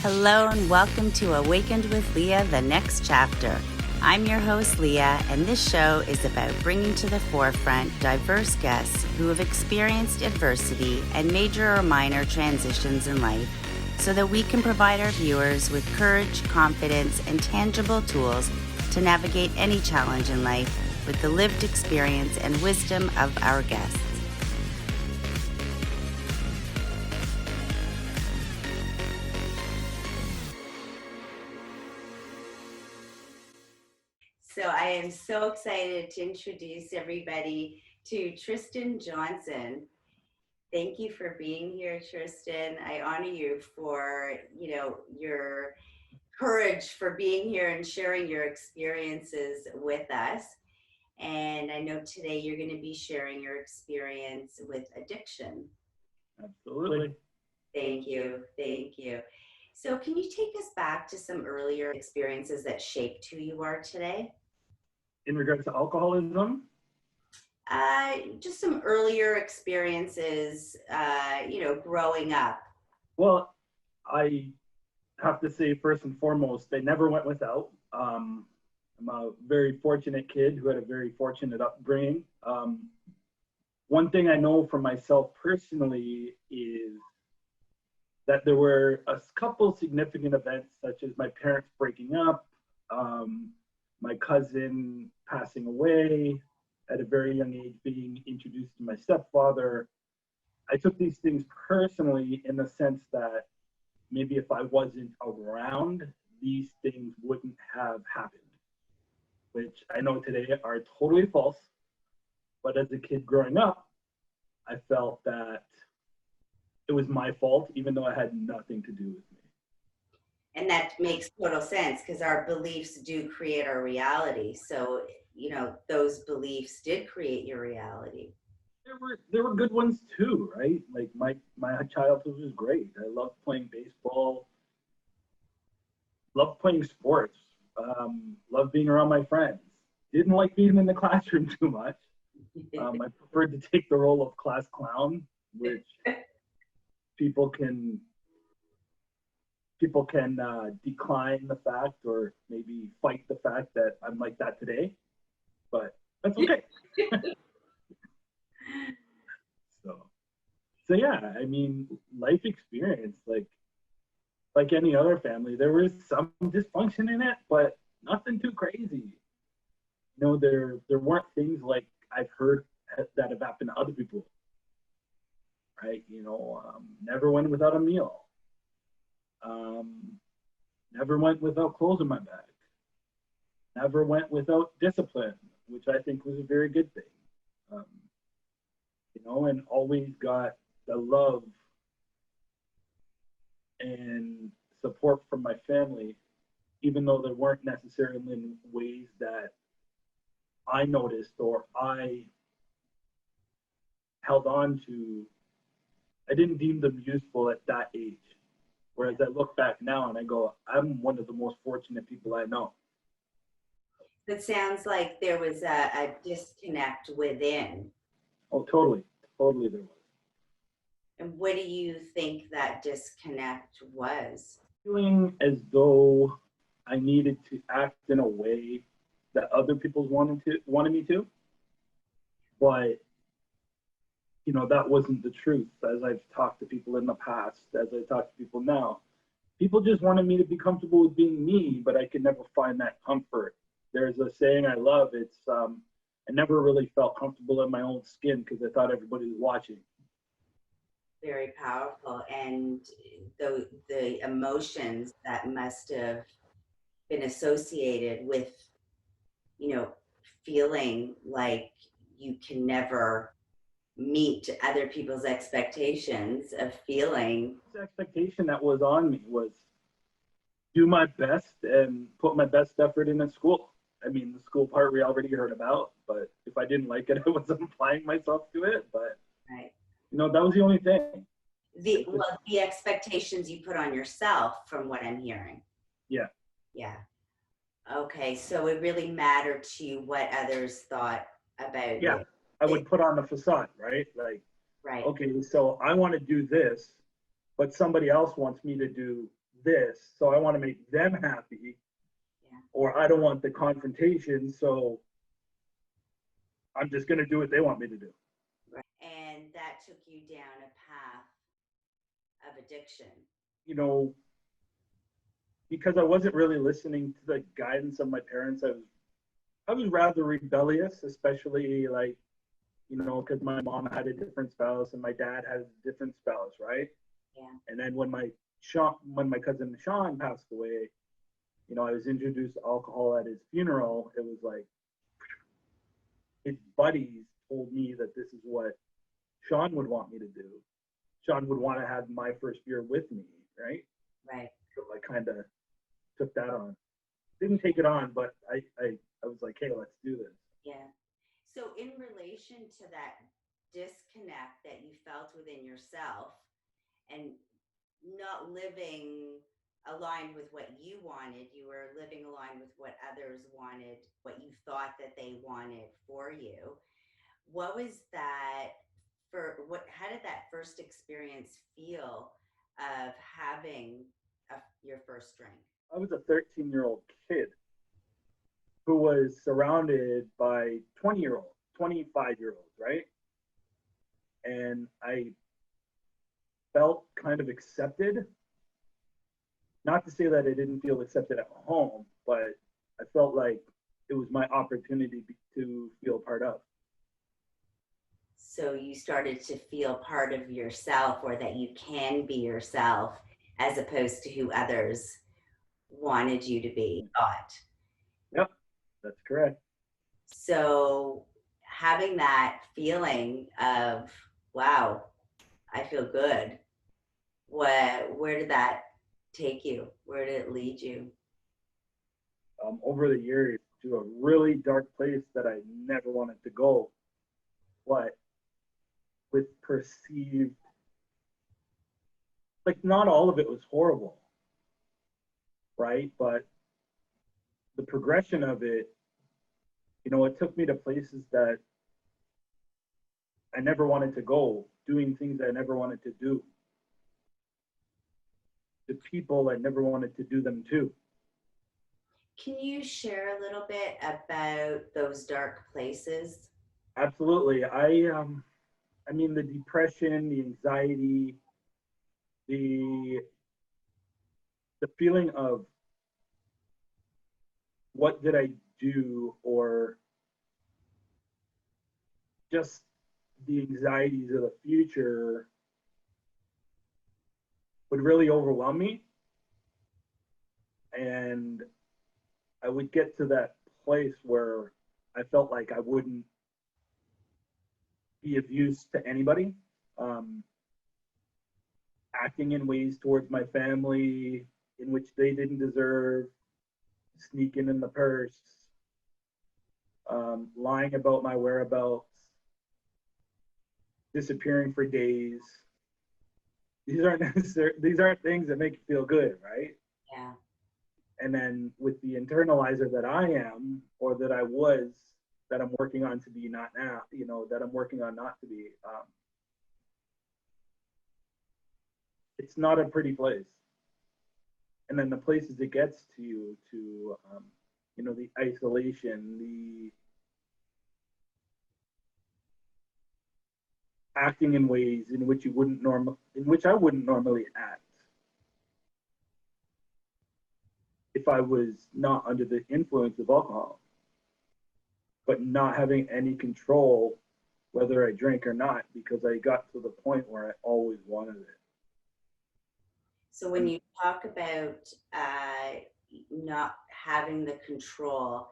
Hello and welcome to Awakened with Lea, the next chapter. I'm your host, Lea, and this show is about bringing to the forefront diverse guests who have experienced adversity and major or minor transitions in life so that we can provide our viewers with courage, confidence, and tangible tools to navigate any challenge in life with the lived experience and wisdom of our guests. So I am so excited to introduce everybody to Tristan Johnson. Thank you for being here, Tristan. I honor you for, your courage for being here and sharing your experiences with us. And I know today you're going to be sharing your experience with addiction. Absolutely. Thank you. Thank you. So can you take us back to some earlier experiences that shaped who you are today? In regards to alcoholism? Just some earlier experiences, growing up. Well, I have to say, first and foremost, they never went without. I'm a very fortunate kid who had a very fortunate upbringing. One thing I know for myself personally is that there were a couple significant events, such as my parents breaking up, my cousin passing away at a very young age, being introduced to my stepfather. I took these things personally in the sense that maybe if I wasn't around, these things wouldn't have happened, which I know today are totally false. But as a kid growing up, I felt that it was my fault, even though it had nothing to do with me. And that makes total sense because our beliefs do create our reality. So, those beliefs did create your reality. There were good ones too, right? Like my childhood was great. I loved playing baseball, loved playing sports, loved being around my friends. Didn't like being in the classroom too much. I preferred to take the role of class clown, which people can decline the fact or maybe fight the fact that I'm like that today, but that's okay. So yeah, I mean, life experience, like any other family, there was some dysfunction in it, but nothing too crazy. There weren't things like I've heard that have happened to other people, right? Never went without a meal. Never went without clothes in my bag. Never went without discipline, which I think was a very good thing. And always got the love and support from my family, even though they weren't necessarily in ways that I noticed or I held on to. I didn't deem them useful at that age. Whereas I look back now and I go, I'm one of the most fortunate people I know. It sounds like there was a disconnect within. Oh, totally. Totally there was. And what do you think that disconnect was? Feeling as though I needed to act in a way that other people wanted me to. But, that wasn't the truth. As I've talked to people in the past, as I talk to people now, people just wanted me to be comfortable with being me, but I could never find that comfort. There's a saying I love. It's, I never really felt comfortable in my own skin because I thought everybody was watching. Very powerful. And the emotions that must have been associated with, feeling like you can never meet other people's expectations of feeling. The expectation that was on me was do my best and put my best effort in at school. I mean, the school part we already heard about, but if I didn't like it, I wasn't applying myself to it. But right. That was the only thing. The expectations you put on yourself, from what I'm hearing. Yeah. Yeah. Okay, so it really mattered to you what others thought about you. Yeah, I would put on the facade, right? Like, right. Okay, so I want to do this, but somebody else wants me to do this, so I want to make them happy, or I don't want the confrontation, so I'm just going to do what they want me to do. Right. And that took you down a path of addiction. You know, because I wasn't really listening to the guidance of my parents, I was rather rebellious, especially like, you know, because my mom had a different spouse and my dad had a different spouse, right? Yeah. And then when my cousin Sean passed away, you know, I was introduced to alcohol at his funeral. It was like his buddies told me that this is what Sean would want me to do. Sean would want to have my first beer with me, right? Right. So I kind of took that on. Didn't take it on, but I was like, hey, let's do this. Yeah. So in relation to that disconnect that you felt within yourself and not living aligned with what you wanted, you were living aligned with what others wanted, what you thought that they wanted for you. What was that how did that first experience feel of having your first drink? I was a 13-year-old kid who was surrounded by 20-year-olds, 25-year-olds, right? And I felt kind of accepted. Not to say that I didn't feel accepted at home, but I felt like it was my opportunity to feel part of. So you started to feel part of yourself, or that you can be yourself as opposed to who others wanted you to be, thought. Yep, that's correct. So having that feeling of, wow, I feel good. Where did that take you? Where did it lead you? Over the years to a really dark place that I never wanted to go, but with perceived, like not all of it was horrible, right? But the progression of it, you know, it took me to places that I never wanted to go, doing things I never wanted to do, to people I never wanted to do them to. Can you share a little bit about those dark places? Absolutely. I mean, the depression, the anxiety, the feeling of what did I do, or just the anxieties of the future would really overwhelm me. And I would get to that place where I felt like I wouldn't be of use to anybody, acting in ways towards my family in which they didn't deserve, sneaking in the purse, lying about my whereabouts, disappearing for days. These aren't things that make you feel good, right? Yeah. And then with the internalizer that I am, or that I was, that I'm working on to be not now, you know, that I'm working on not to be, it's not a pretty place. And then the places it gets to you, to, you know, the isolation, the acting in ways in which I wouldn't normally act if I was not under the influence of alcohol, but not having any control whether I drank or not, because I got to the point where I always wanted it. So when you talk about not having the control,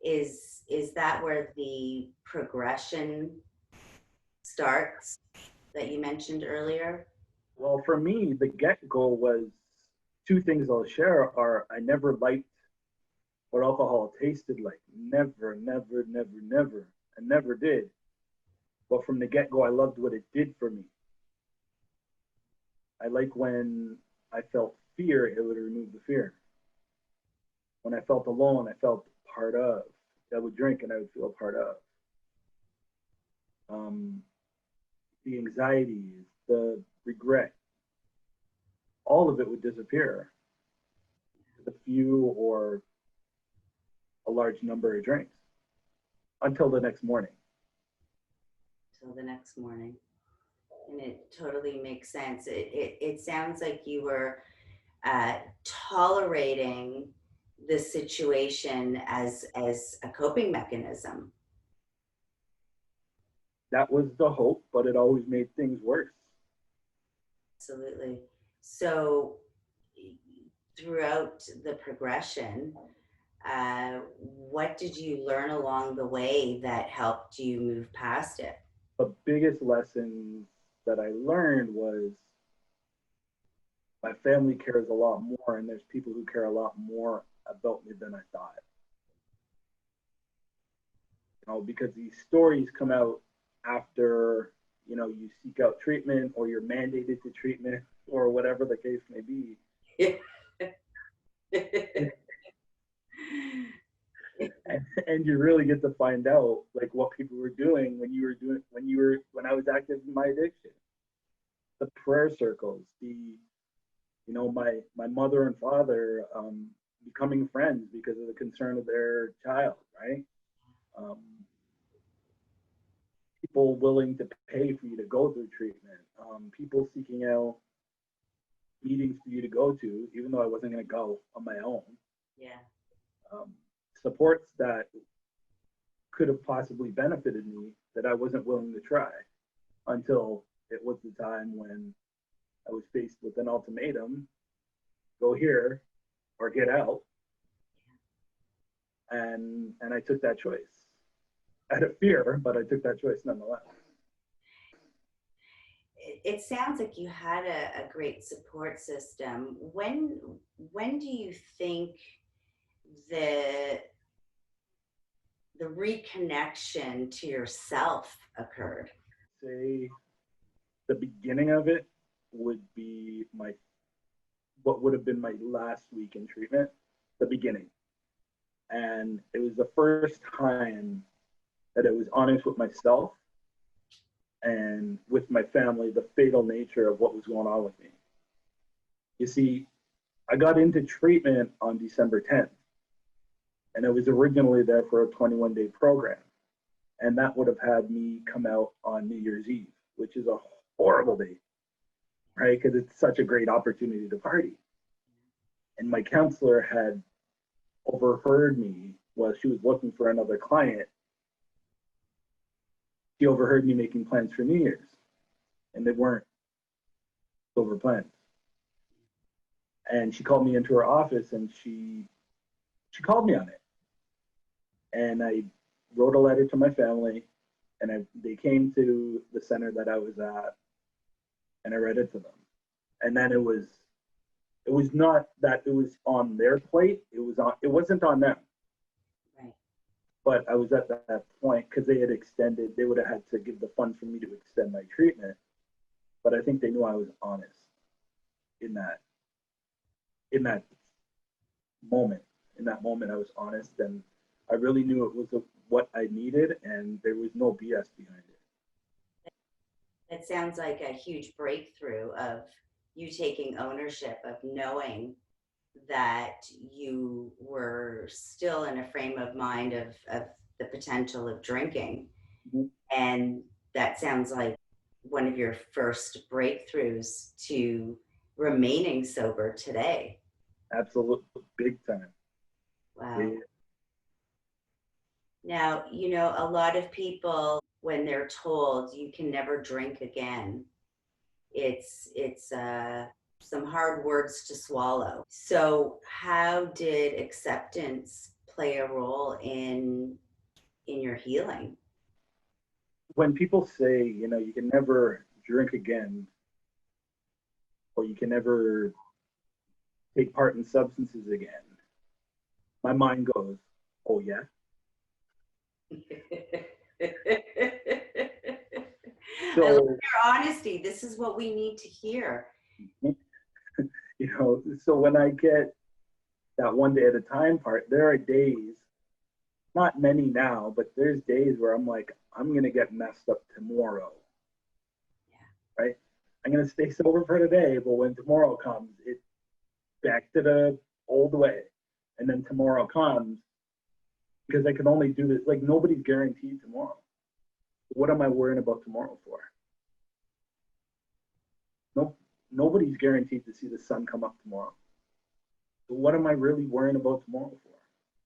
is that where the progression starts that you mentioned earlier? Well, for me, the get-go was two things I'll share are I never liked what alcohol tasted like. Never, never, never, never. I never did. But from the get-go, I loved what it did for me. I like when I felt fear, it would remove the fear. When I felt alone, I felt part of. I would drink and I would feel part of. The anxieties, the regret, all of it would disappear. the few or a large number of drinks until the next morning. Till the next morning. And it totally makes sense. It sounds like you were tolerating the situation as a coping mechanism. That was the hope, but it always made things worse. Absolutely. So throughout the progression, what did you learn along the way that helped you move past it? The biggest lesson that I learned was my family cares a lot more, and there's people who care a lot more about me than I thought. You know, because these stories come out after, you know, you seek out treatment or you're mandated to treatment or whatever the case may be. And you really get to find out like what people were doing when I was active in my addiction. The prayer circles, my mother and father becoming friends because of the concern of their child, right? People willing to pay for you to go through treatment, people seeking out meetings for you to go to, even though I wasn't going to go on my own. Yeah. Supports that could have possibly benefited me that I wasn't willing to try until it was the time when I was faced with an ultimatum: go here or get out. And I took that choice out of fear, but I took that choice nonetheless. It sounds like you had a great support system. When do you think the reconnection to yourself occurred? Say the beginning of it would be what would have been my last week in treatment, the beginning. And it was the first time that I was honest with myself and with my family, the fatal nature of what was going on with me. You see, I got into treatment on December 10th, and I was originally there for a 21-day program. And that would have had me come out on New Year's Eve, which is a horrible day, right? Because it's such a great opportunity to party. And my counselor had overheard me while she was looking for another client. She overheard me making plans for New Year's, and they weren't sober plans. And she called me into her office, and she called me on it. And I wrote a letter to my family, and they came to the center that I was at, and I read it to them. And then it was not that it was on their plate. It wasn't on them. Right. But I was at that point because they would have had to give the funds for me to extend my treatment. But I think they knew I was honest in that moment. In that moment, I was honest, and I really knew it was what I needed, and there was no BS behind it. It sounds like a huge breakthrough of you taking ownership of knowing that you were still in a frame of mind of the potential of drinking. Mm-hmm. And that sounds like one of your first breakthroughs to remaining sober today. Absolutely, big time. Wow. Yeah. Now, a lot of people, when they're told you can never drink again, it's some hard words to swallow. So how did acceptance play a role in your healing? When people say, you can never drink again, or you can never take part in substances again, my mind goes, oh yeah. So, I love your honesty. This is what we need to hear. So when I get that one day at a time part, there are days, not many now, but there's days where I'm like, I'm going to get messed up tomorrow. Yeah. Right? I'm going to stay sober for today, but when tomorrow comes, it's back to the old way. And then tomorrow comes, because I can only do this. Like, nobody's guaranteed tomorrow. What am I worrying about tomorrow for? Nope. Nobody's guaranteed to see the sun come up tomorrow. So what am I really worrying about tomorrow for?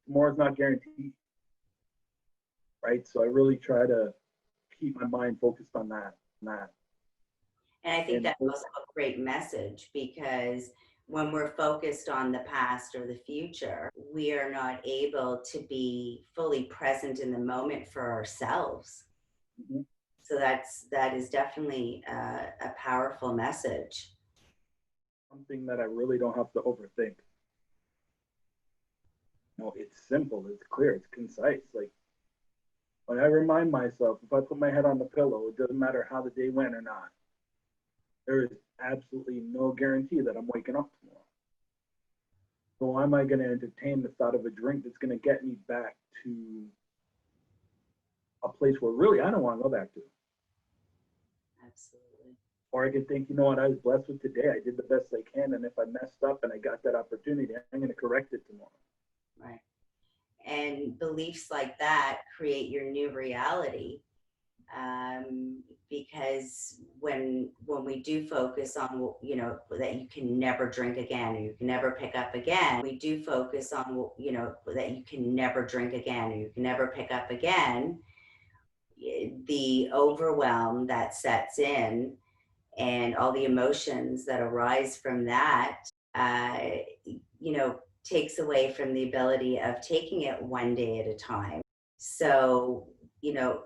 Tomorrow's not guaranteed, right? So I really try to keep my mind focused on that. And I think that's also a great message, because when we're focused on the past or the future, we are not able to be fully present in the moment for ourselves. Mm-hmm. So that is definitely a powerful message. Something that I really don't have to overthink. No, it's simple, it's clear, it's concise. Like, when I remind myself, if I put my head on the pillow, it doesn't matter how the day went or not. There is absolutely no guarantee that I'm waking up tomorrow. So why am I going to entertain the thought of a drink that's going to get me back to a place where really I don't want to go back to? Absolutely. Or I could think, you know what, I was blessed with today. I did the best I can. And if I messed up and I got that opportunity, I'm going to correct it tomorrow. Right. And beliefs like that create your new reality. Because when we do focus on, you know, that you can never drink again, or you can never pick up again, we do focus on, you know, that you can never drink again, or you can never pick up again, the overwhelm that sets in and all the emotions that arise from that, you know, takes away from the ability of taking it one day at a time. So, you know,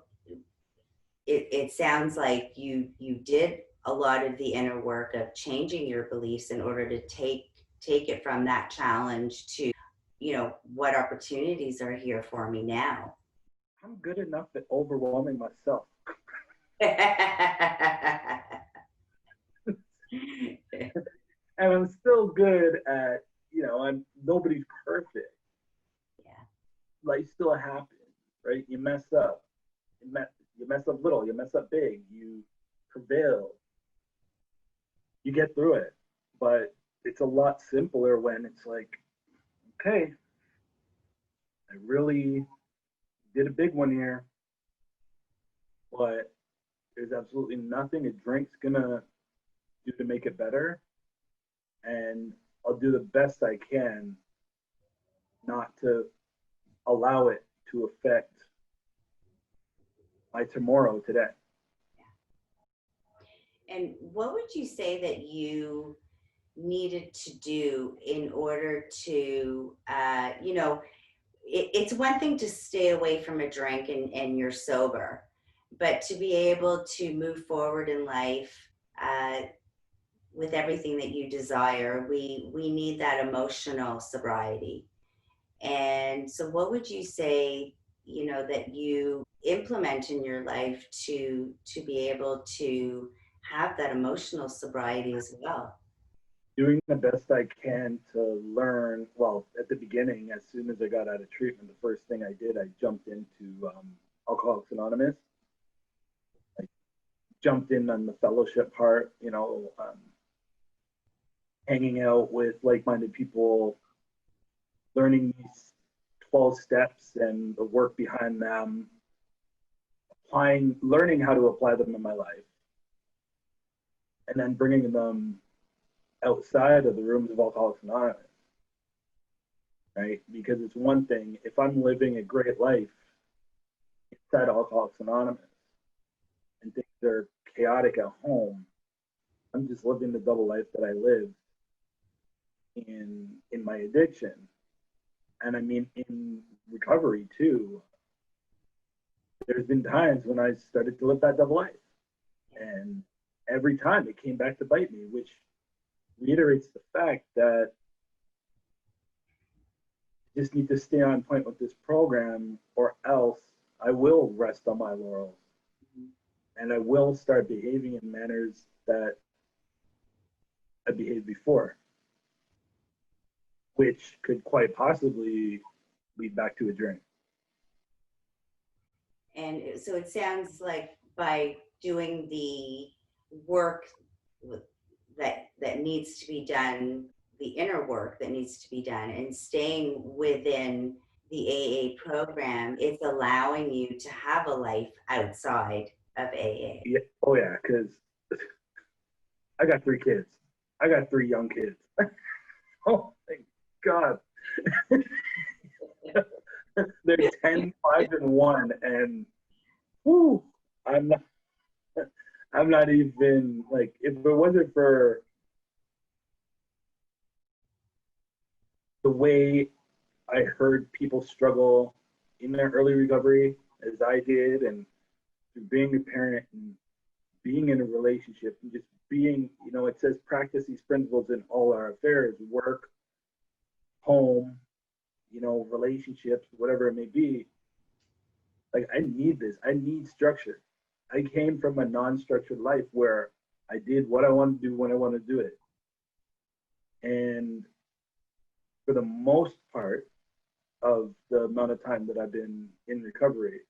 it sounds like you did a lot of the inner work of changing your beliefs in order to take it from that challenge to, you know, what opportunities are here for me now. I'm good enough at overwhelming myself. And I'm still good at, you know, nobody's perfect. Yeah. Life still happens, right? You mess up. You mess up little, you mess up big, you prevail. You get through it. But it's a lot simpler when it's like, okay, I really did a big one here, but there's absolutely nothing a drink's gonna do to make it better. And I'll do the best I can not to allow it to affect my tomorrow today. And what would you say that you needed to do in order to, you know, it's one thing to stay away from a drink and you're sober, but to be able to move forward in life with everything that you desire, we need that emotional sobriety. And so what would you say, you know, that you implement in your life to be able to have that emotional sobriety as well? Doing the best I can to learn. Well, at the beginning, as soon as I got out of treatment, the first thing I did, I jumped into Alcoholics Anonymous. I jumped in on the fellowship part, you know, hanging out with like-minded people, learning these 12 steps and the work behind them, learning how to apply them in my life, and then bringing them outside of the rooms of Alcoholics Anonymous, right? Because it's one thing, if I'm living a great life inside Alcoholics Anonymous and things are chaotic at home, I'm just living the double life that I live in my addiction. And I mean, in recovery too, there's been times when I started to live that double life. And every time it came back to bite me, which reiterates the fact that I just need to stay on point with this program, or else I will rest on my laurels. And I will start behaving in manners that I behaved before, which could quite possibly lead back to a drink. And so it sounds like by doing the work that needs to be done the inner work that needs to be done and staying within the AA program, it's allowing you to have a life outside of AA. Yeah. Oh yeah, because I got 3 kids. I got 3 young kids. Oh my God. They're 10, 5, and 1, and whoo, I'm not even like, if it wasn't for the way I heard people struggle in their early recovery as I did, and through being a parent and being in a relationship and just being, it says practice these principles in all our affairs, work, home, relationships, whatever it may be. Like, I need this. I need structure. I came from a non-structured life where I did what I want to do when I want to do it. And for the most part of the amount of time that I've been in recovery,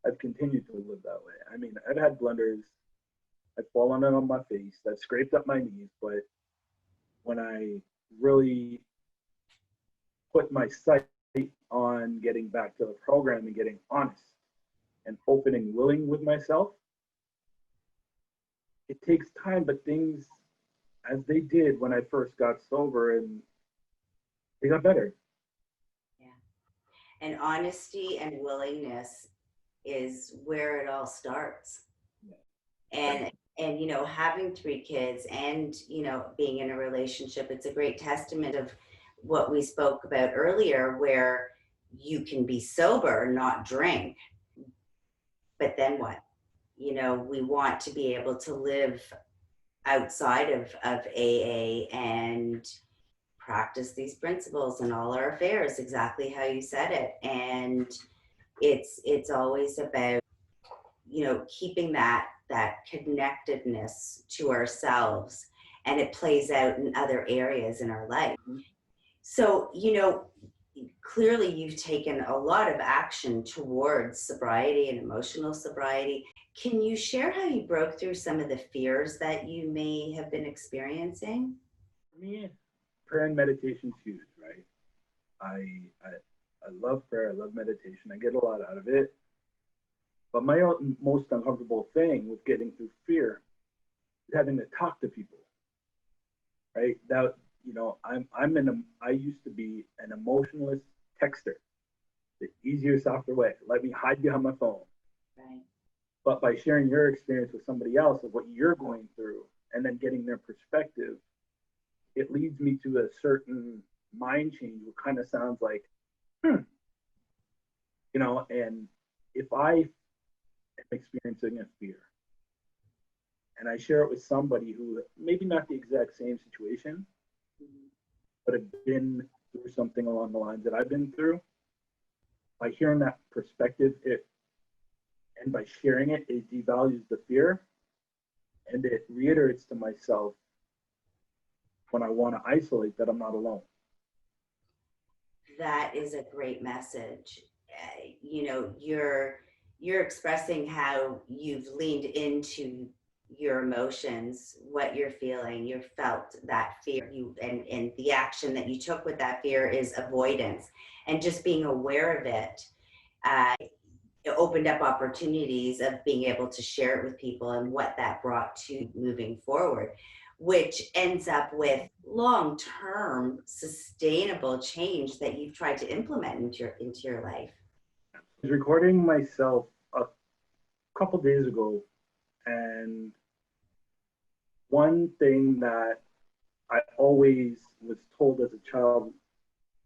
I've continued to live that way. I mean, I've had blunders. I've fallen on my face. I've scraped up my knees. But when I really put my sight on getting back to the program and getting honest and open and willing with myself, it takes time, but things, as they did when I first got sober, and they got better. Yeah. And honesty and willingness is where it all starts. Yeah. And having 3 kids and being in a relationship, it's a great testament of what we spoke about earlier, where you can be sober, not drink, but then what? We want to be able to live outside of AA and practice these principles in all our affairs, exactly how you said it. And it's always about keeping that connectedness to ourselves, and it plays out in other areas in our life. So clearly you've taken a lot of action towards sobriety and emotional sobriety. Can you share how you broke through some of the fears that you may have been experiencing? For me, prayer and meditation is huge, right? I love prayer. I love meditation. I get a lot out of it. But my most uncomfortable thing with getting through fear is having to talk to people, right? That, I used to be an emotionless texter, the easier, softer way. Let me hide behind my phone. Right. But by sharing your experience with somebody else of what you're going through and then getting their perspective, it leads me to a certain mind change, what kind of sounds like, and if I am experiencing a fear and I share it with somebody who maybe not the exact same situation, but have been through something along the lines that I've been through, by hearing that perspective, and by sharing it, it devalues the fear, and it reiterates to myself when I want to isolate that I'm not alone. That is a great message. You're expressing how you've leaned into your emotions, what you're feeling. You felt that fear, and the action that you took with that fear is avoidance, and just being aware of it. It opened up opportunities of being able to share it with people, and what that brought to moving forward, which ends up with long-term sustainable change that you've tried to implement into your life. I was recording myself a couple days ago, and one thing that I always was told as a child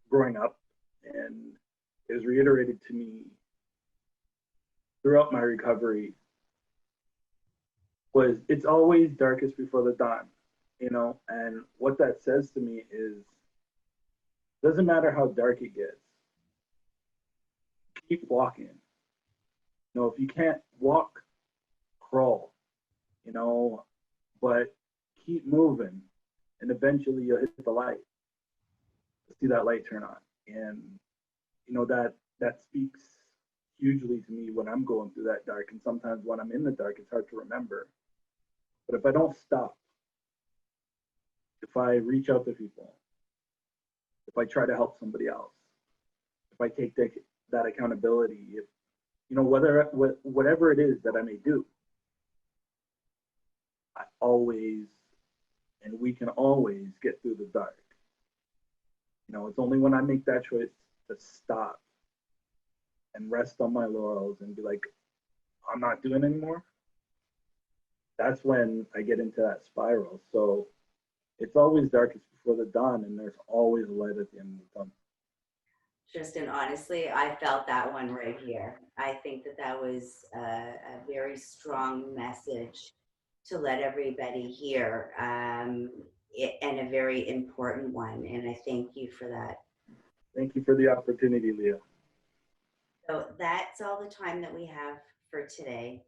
growing up, and is reiterated to me throughout my recovery, was it's always darkest before the dawn, and what that says to me is, doesn't matter how dark it gets, keep walking. If you can't walk, crawl, but keep moving, and eventually you'll hit the light. See that light turn on, and that speaks hugely to me when I'm going through that dark. And sometimes when I'm in the dark, it's hard to remember. But if I don't stop, if I reach out to people, if I try to help somebody else, if I take that accountability, if, you know, whatever it is that I may do, I always, and we can always get through the dark. You know, it's only when I make that choice to stop and rest on my laurels and be like, I'm not doing anymore. That's when I get into that spiral. So it's always darkest before the dawn, and there's always a light at the end of the tunnel. Tristan, honestly, I felt that one right here. I think that was a very strong message to let everybody hear, and a very important one. And I thank you for that. Thank you for the opportunity, Lea. So that's all the time that we have for today.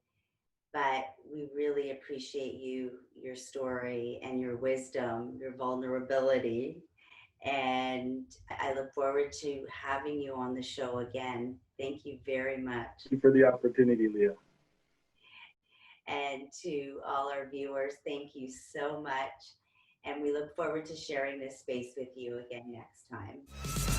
But we really appreciate you, your story, and your wisdom, your vulnerability. And I look forward to having you on the show again. Thank you very much. Thank you for the opportunity, Lea. And to all our viewers, thank you so much. And we look forward to sharing this space with you again next time.